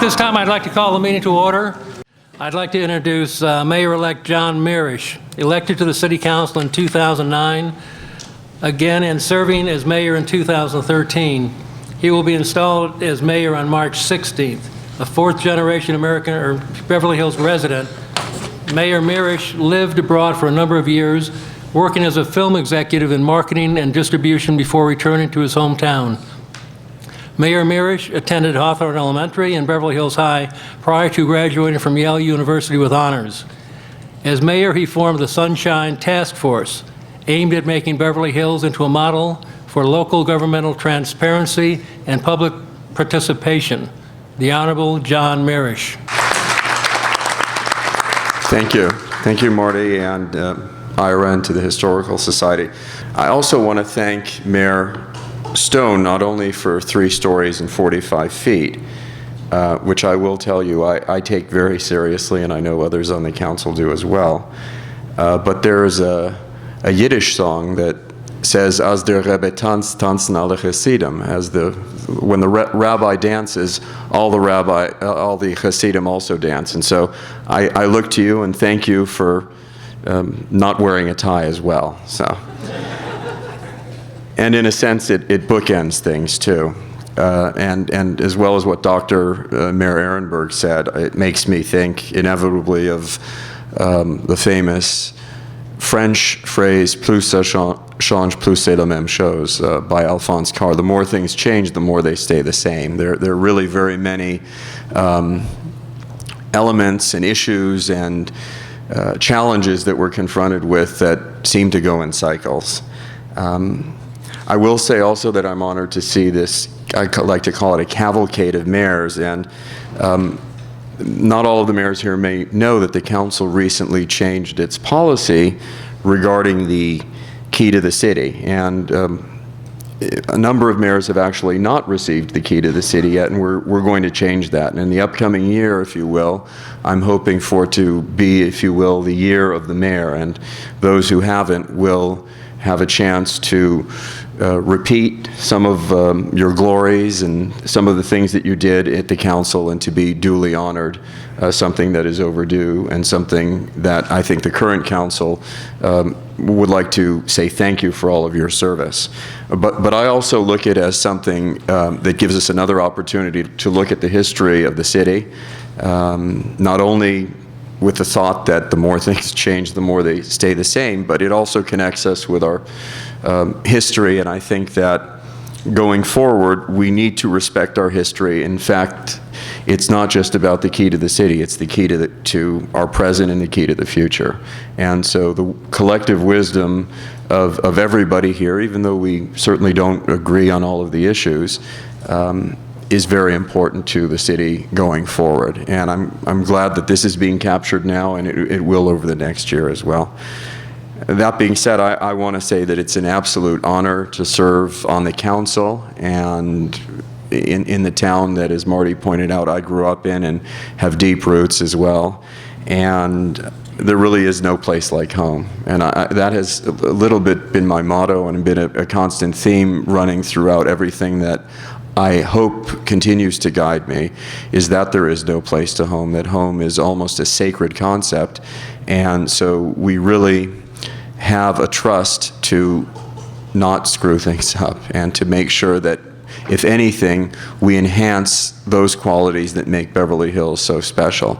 At this time, I'd like to call the meeting to order. I'd like to introduce Mayor-elect John Marish, elected to the City Council in 2009, again and serving as mayor in 2013. He will be installed as mayor on March 16th. A fourth-generation American or Beverly Hills resident, Mayor Marish lived abroad for a number of years, working as a film executive in marketing and distribution before returning to his hometown. Mayor Mirisch attended Hawthorne Elementary and Beverly Hills High prior to graduating from Yale University with honors. As mayor, he formed the Sunshine Task Force, aimed at making Beverly Hills into a model for local governmental transparency and public participation. The Honorable John Marish. Thank you. Thank you, Marty, and Ira, and to the Historical Society. I also want to thank Mayor Stone, not only for 3 stories and 45 feet, which I will tell you I take very seriously, and I know others on the council do as well. But there's a Yiddish song that says, "As der Rebbe tanzt, tanzen alle Hasidim." When the rabbi dances, all the Hasidim also dance. And so I look to you and thank you for not wearing a tie as well. So. And in a sense, it bookends things too. And as well as what Dr. Mayor Ehrenberg said, it makes me think inevitably of the famous French phrase, plus ça change, plus c'est la même chose, by Alphonse Karr. The more things change, the more they stay the same. There are really very many elements and issues and challenges that we're confronted with that seem to go in cycles. I will say also that I'm honored to see this, I like to call it a cavalcade of mayors, and not all of the mayors here may know that the council recently changed its policy regarding the key to the city, and a number of mayors have actually not received the key to the city yet, and we're going to change that. And in the upcoming year, if you will, I'm hoping for it to be, if you will, the year of the mayor, and those who haven't will have a chance to repeat some of your glories and some of the things that you did at the council, and to be duly honored, something that is overdue and something that I think the current council would like to say thank you for all of your service. But I also look at it as something that gives us another opportunity to look at the history of the city, not only with the thought that the more things change, the more they stay the same, but it also connects us with our history, and I think that going forward, we need to respect our history. In fact, it's not just about the key to the city, it's the key to our present and the key to the future. And so the collective wisdom of everybody here, even though we certainly don't agree on all of the issues, is very important to the city going forward. And I'm glad that this is being captured now, and it will over the next year as well. That being said, I want to say that it's an absolute honor to serve on the council and in the town that, as Marty pointed out, I grew up in and have deep roots as well. And there really is no place like home. And that has a little bit been my motto and been a constant theme running throughout everything that I hope continues to guide me, is that there is no place to home, that home is almost a sacred concept. And so we really have a trust to not screw things up and to make sure that, if anything, we enhance those qualities that make Beverly Hills so special.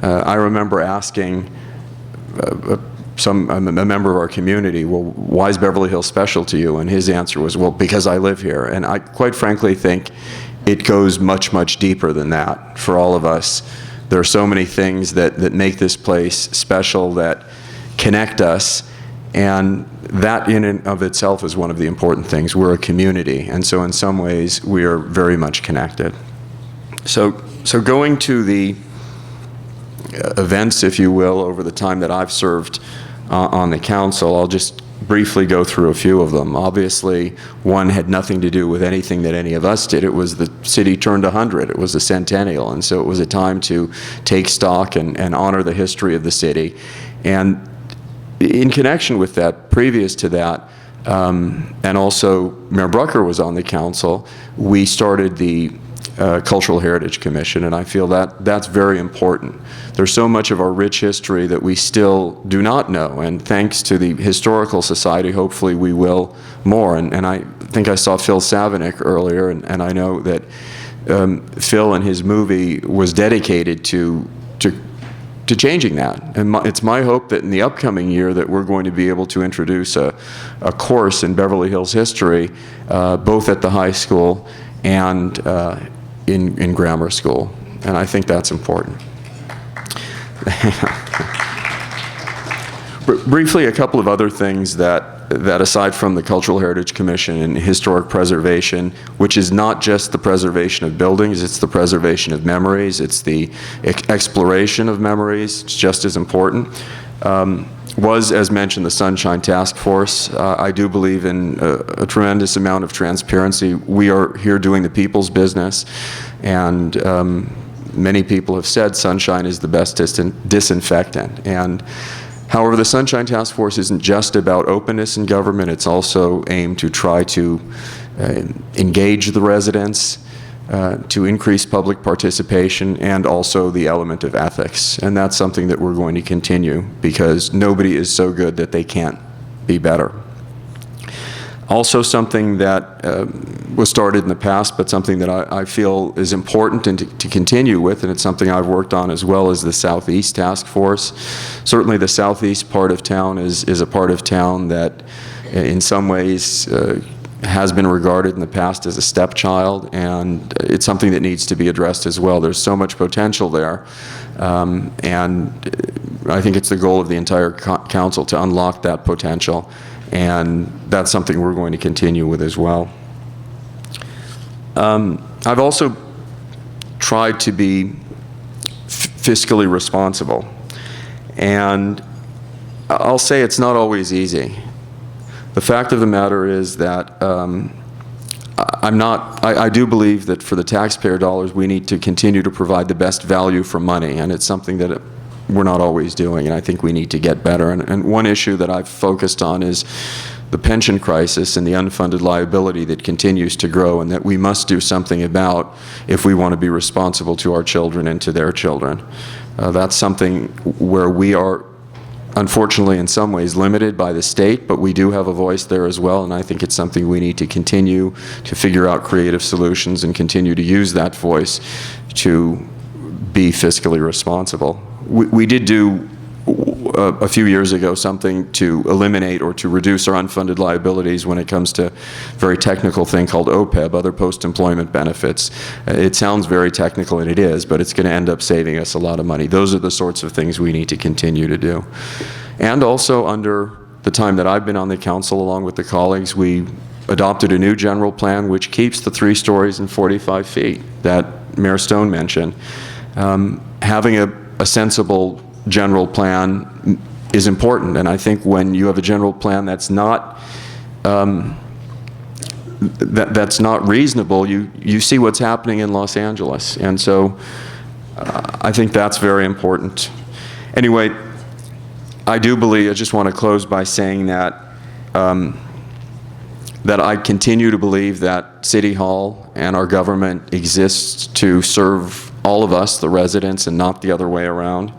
I remember asking a member of our community, well, why is Beverly Hills special to you? And his answer was, well, because I live here. And I quite frankly think it goes much, much deeper than that for all of us. There are so many things that make this place special, that connect us, and that in and of itself is one of the important things. We're a community, and so in some ways we are very much connected. So going to the events, if you will, over the time that I've served on the council, I'll just briefly go through a few of them. Obviously, one had nothing to do with anything that any of us did. It was the city turned 100. It was the centennial, and so it was a time to take stock and honor the history of the city. And in connection with that, previous to that, and also Mayor Brucker was on the council, we started the Cultural Heritage Commission, and I feel that that's very important. There's so much of our rich history that we still do not know, and thanks to the Historical Society, hopefully we will more. And I think I saw Phil Savinick earlier, and I know that Phil in his movie was dedicated to changing that. And it's my hope that in the upcoming year that we're going to be able to introduce a course in Beverly Hills history, both at the high school and in grammar school. And I think that's important. Briefly, a couple of other things that aside from the Cultural Heritage Commission and historic preservation, which is not just the preservation of buildings, it's the preservation of memories, it's the exploration of memories, it's just as important, was, as mentioned, the Sunshine Task Force. I do believe in a tremendous amount of transparency. We are here doing the people's business, and many people have said sunshine is the best disinfectant. And however, the Sunshine Task Force isn't just about openness in government, it's also aimed to try to engage the residents, to increase public participation, and also the element of ethics. And that's something that we're going to continue, because nobody is so good that they can't be better. Also something that was started in the past, but something that I feel is important and to continue with, and it's something I've worked on as well, as the Southeast Task Force. Certainly the southeast part of town is a part of town that in some ways has been regarded in the past as a stepchild, and it's something that needs to be addressed as well. There's so much potential there, and I think it's the goal of the entire council to unlock that potential. And that's something we're going to continue with as well. I've also tried to be fiscally responsible. And I'll say it's not always easy. The fact of the matter is that I do believe that for the taxpayer dollars, we need to continue to provide the best value for money. And it's something that we're not always doing, and I think we need to get better. And one issue that I've focused on is the pension crisis and the unfunded liability that continues to grow, and that we must do something about if we want to be responsible to our children and to their children. That's something where we are, unfortunately, in some ways limited by the state, but we do have a voice there as well, and I think it's something we need to continue to figure out creative solutions and continue to use that voice to be fiscally responsible. We did do a few years ago something to eliminate or to reduce our unfunded liabilities when it comes to a very technical thing called OPEB, other post-employment benefits. It sounds very technical, and it is, but it's going to end up saving us a lot of money. Those are the sorts of things we need to continue to do. And also, under the time that I've been on the council, along with the colleagues, we adopted a new general plan which keeps the 3 stories and 45 feet that Mayor Stone mentioned. Having a sensible general plan is important, and I think when you have a general plan that's not that's not reasonable, you see what's happening in Los Angeles, and so I think that's very important. Anyway, I do believe, I just want to close by saying that that I continue to believe that City Hall and our government exists to serve all of us, the residents, and not the other way around.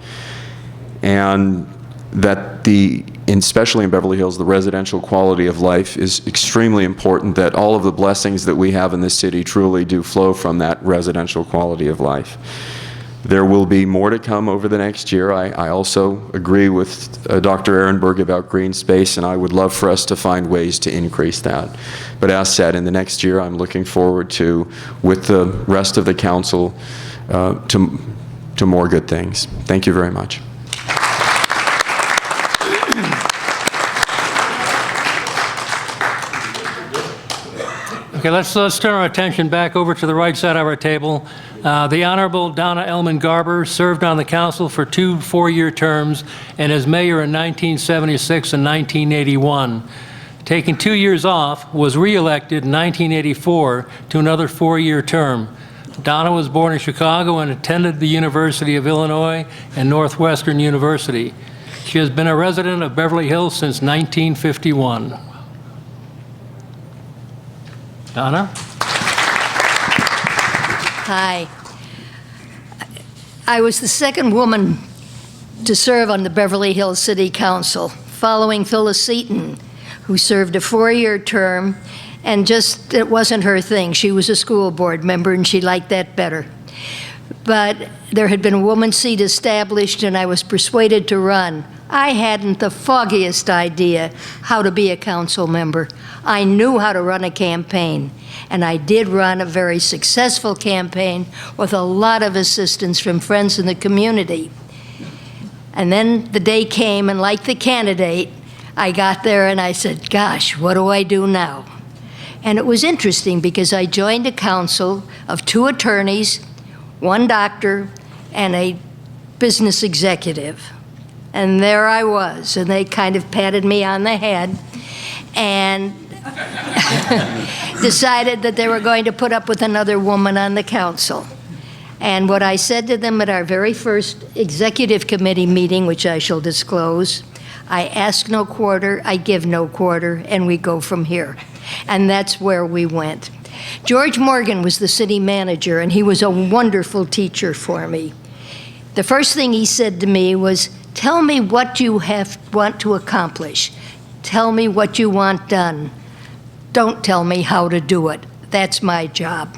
And that especially in Beverly Hills, the residential quality of life is extremely important, that all of the blessings that we have in this city truly do flow from that residential quality of life. There will be more to come over the next year. I also agree with Dr. Ehrenberg about green space, and I would love for us to find ways to increase that. But as said, in the next year, I'm looking forward to, with the rest of the council, to more good things. Thank you very much. Okay, let's turn our attention back over to the right side of our table. The Honorable Donna Ellman Garber served on the council for 2 4-year terms and as mayor in 1976 and 1981. Taking 2 years off, was re-elected in 1984 to another 4-year term. Donna was born in Chicago and attended the University of Illinois and Northwestern University. She has been a resident of Beverly Hills since 1951. Donna? Hi. I was the second woman to serve on the Beverly Hills City Council, following Phyllis Seaton, who served a 4-year term, and just, it wasn't her thing. She was a school board member, and she liked that better. But there had been a woman's seat established, and I was persuaded to run. I hadn't the foggiest idea how to be a council member. I knew how to run a campaign, and I did run a very successful campaign with a lot of assistance from friends in the community. And then the day came, and like the candidate, I got there and I said, gosh, what do I do now? And it was interesting because I joined a council of 2 attorneys, 1 doctor, and a business executive. And there I was, and they kind of patted me on the head and decided that they were going to put up with another woman on the council. And what I said to them at our very first executive committee meeting, which I shall disclose, I ask no quarter, I give no quarter, and we go from here. And that's where we went. George Morgan was the city manager, and he was a wonderful teacher for me. The first thing he said to me was, tell me what you want to accomplish. Tell me what you want done. Don't tell me how to do it. That's my job.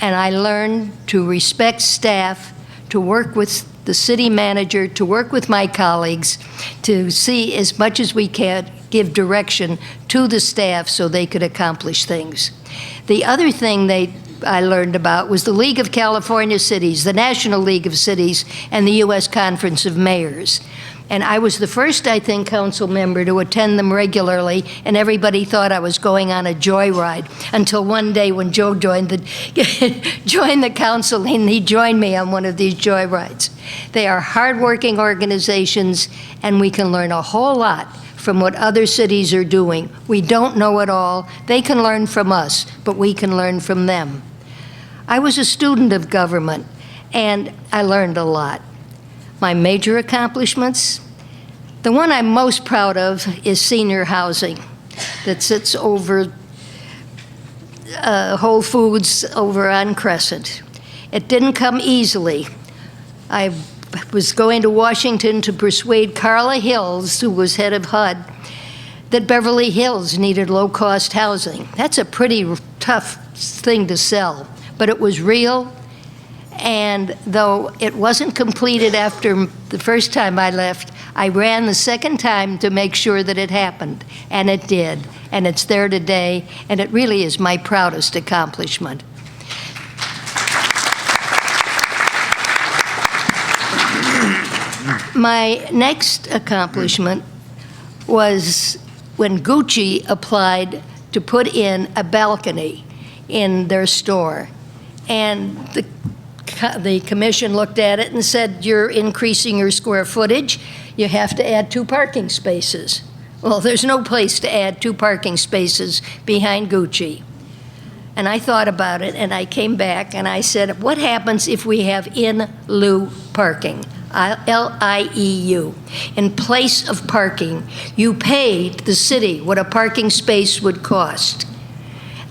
And I learned to respect staff, to work with the city manager, to work with my colleagues, to see as much as we can, give direction to the staff so they could accomplish things. The other thing I learned about was the League of California Cities, the National League of Cities, and the U.S. Conference of Mayors. And I was the first, I think, council member to attend them regularly, and everybody thought I was going on a joyride until one day when Joe joined the council, and he joined me on one of these joyrides. They are hardworking organizations, and we can learn a whole lot from what other cities are doing. We don't know it all. They can learn from us, but we can learn from them. I was a student of government, and I learned a lot. My major accomplishments, the one I'm most proud of is senior housing that sits over Whole Foods over on Crescent. It didn't come easily. I was going to Washington to persuade Carla Hills, who was head of HUD, that Beverly Hills needed low-cost housing. That's a pretty tough thing to sell, but it was real. And though it wasn't completed after the first time I left, I ran the second time to make sure that it happened, and it did. And it's there today, and it really is my proudest accomplishment. My next accomplishment was when Gucci applied to put in a balcony in their store. And the commission looked at it and said, you're increasing your square footage, you have to add 2 parking spaces. Well, there's no place to add 2 parking spaces behind Gucci. And I thought about it, and I came back and I said, what happens if we have in lieu parking? L-I-E-U. In place of parking, you pay the city what a parking space would cost.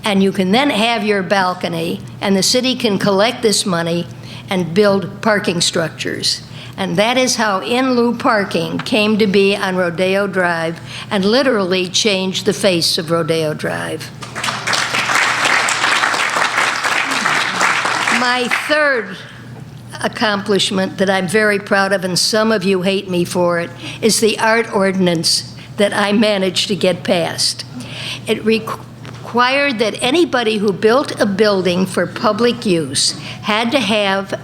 And you can then have your balcony, and the city can collect this money and build parking structures. And that is how in lieu parking came to be on Rodeo Drive and literally changed the face of Rodeo Drive. My third accomplishment that I'm very proud of, and some of you hate me for it, is the art ordinance that I managed to get passed. It required that anybody who built a building for public use had to have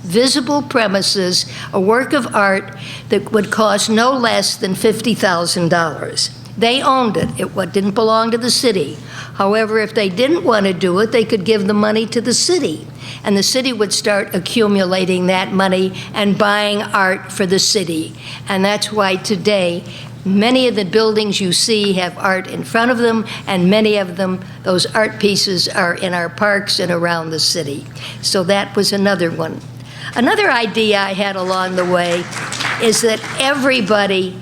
visible premises, a work of art that would cost no less than $50,000. They owned it. It didn't belong to the city. However, if they didn't want to do it, they could give the money to the city. And the city would start accumulating that money and buying art for the city. And that's why today, many of the buildings you see have art in front of them, and many of them, those art pieces are in our parks and around the city. So that was another one. Another idea I had along the way is that everybody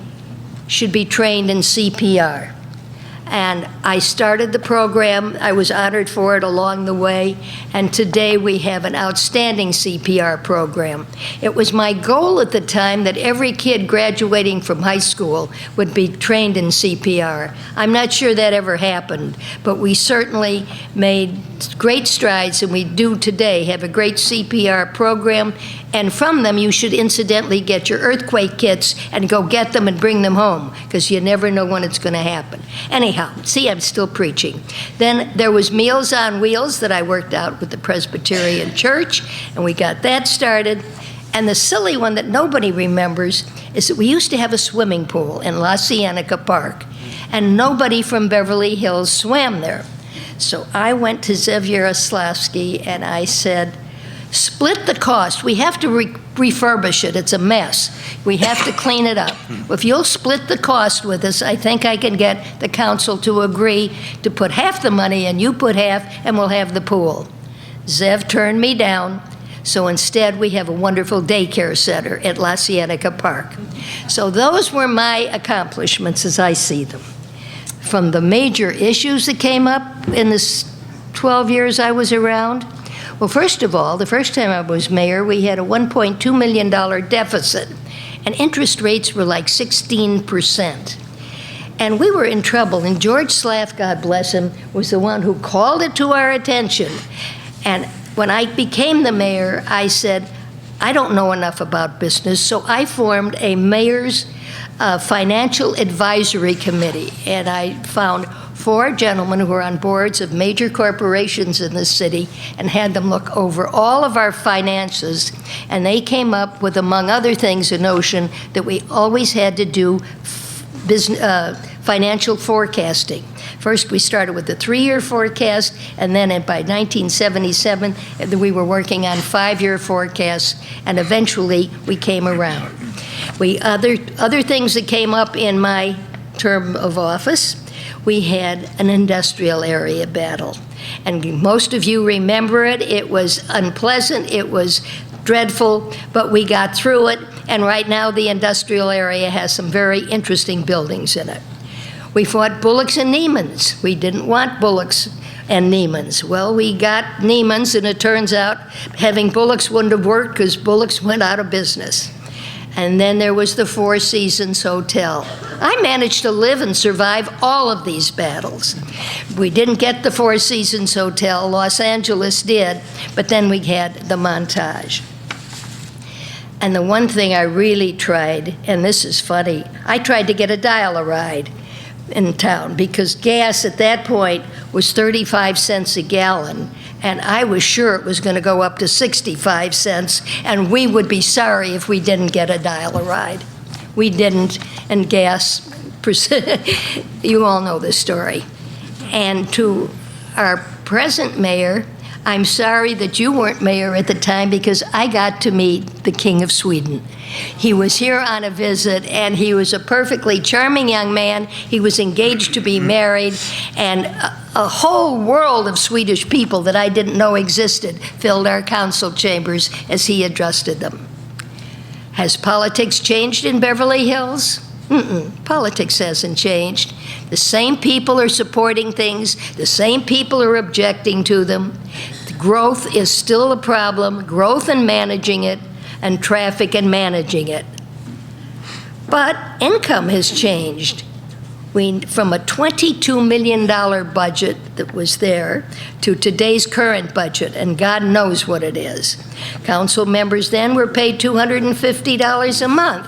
should be trained in CPR. And I started the program. I was honored for it along the way. And today we have an outstanding CPR program. It was my goal at the time that every kid graduating from high school would be trained in CPR. I'm not sure that ever happened, but we certainly made great strides, and we do today have a great CPR program. And from them, you should incidentally get your earthquake kits and go get them and bring them home, because you never know when it's going to happen. Anyhow, see, I'm still preaching. Then there was Meals on Wheels that I worked out with the Presbyterian Church, and we got that started. And the silly one that nobody remembers is that we used to have a swimming pool in La Cienega Park, and nobody from Beverly Hills swam there. So I went to Zev Yaroslavsky and I said, split the cost. We have to refurbish it. It's a mess. We have to clean it up. If you'll split the cost with us, I think I can get the council to agree to put half the money and you put half, and we'll have the pool. Zev turned me down. So instead, we have a wonderful daycare center at La Cienega Park. So those were my accomplishments as I see them. From the major issues that came up in the 12 years I was around, well, first of all, the first time I was mayor, we had a $1.2 million deficit, and interest rates were like 16%. And we were in trouble, and George Slaff, God bless him, was the one who called it to our attention. And when I became the mayor, I said, I don't know enough about business, so I formed a mayor's financial advisory committee, and I found 4 gentlemen who were on boards of major corporations in the city and had them look over all of our finances, and they came up with, among other things, a notion that we always had to do financial forecasting. First, we started with the 3-year forecast, and then by 1977, we were working on 5-year forecasts, and eventually we came around. Other things that came up in my term of office, we had an industrial area battle. And most of you remember it. It was unpleasant, it was dreadful, but we got through it, and right now the industrial area has some very interesting buildings in it. We fought Bullocks and Neiman's. We didn't want Bullocks and Neiman's. Well, we got Neiman's, and it turns out having Bullocks wouldn't have worked because Bullocks went out of business. And then there was the Four Seasons Hotel. I managed to live and survive all of these battles. We didn't get the Four Seasons Hotel, Los Angeles did, but then we had the Montage. And the one thing I really tried, and this is funny, I tried to get a dial-a-ride in town because gas at that point was 35 cents a gallon, and I was sure it was going to go up to 65 cents, and we would be sorry if we didn't get a dial-a-ride. We didn't, and gas, you all know the story. And to our present mayor, I'm sorry that you weren't mayor at the time because I got to meet the King of Sweden. He was here on a visit, and he was a perfectly charming young man. He was engaged to be married, and a whole world of Swedish people that I didn't know existed filled our council chambers as he addressed them. Has politics changed in Beverly Hills? Politics hasn't changed. The same people are supporting things. The same people are objecting to them. The growth is still a problem, growth and managing it, and traffic and managing it. But income has changed. From a $22 million budget that was there to today's current budget, and God knows what it is. Council members then were paid $250 a month.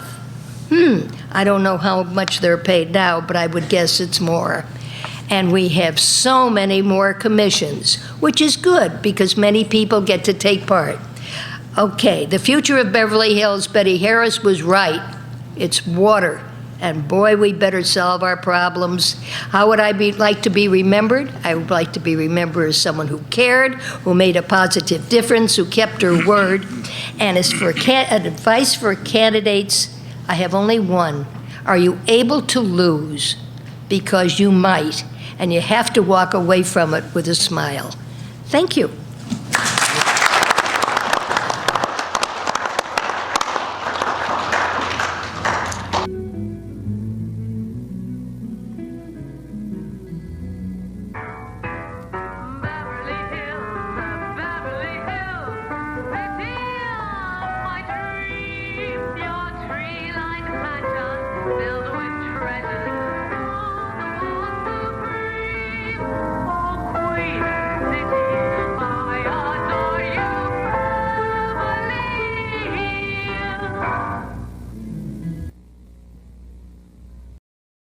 I don't know how much they're paid now, but I would guess it's more. And we have so many more commissions, which is good because many people get to take part. Okay, the future of Beverly Hills, Betty Harris was right. It's water. And boy, we better solve our problems. How would I like to be remembered? I would like to be remembered as someone who cared, who made a positive difference, who kept her word. And as for advice for candidates, I have only one. Are you able to lose? Because you might, and you have to walk away from it with a smile. Thank you.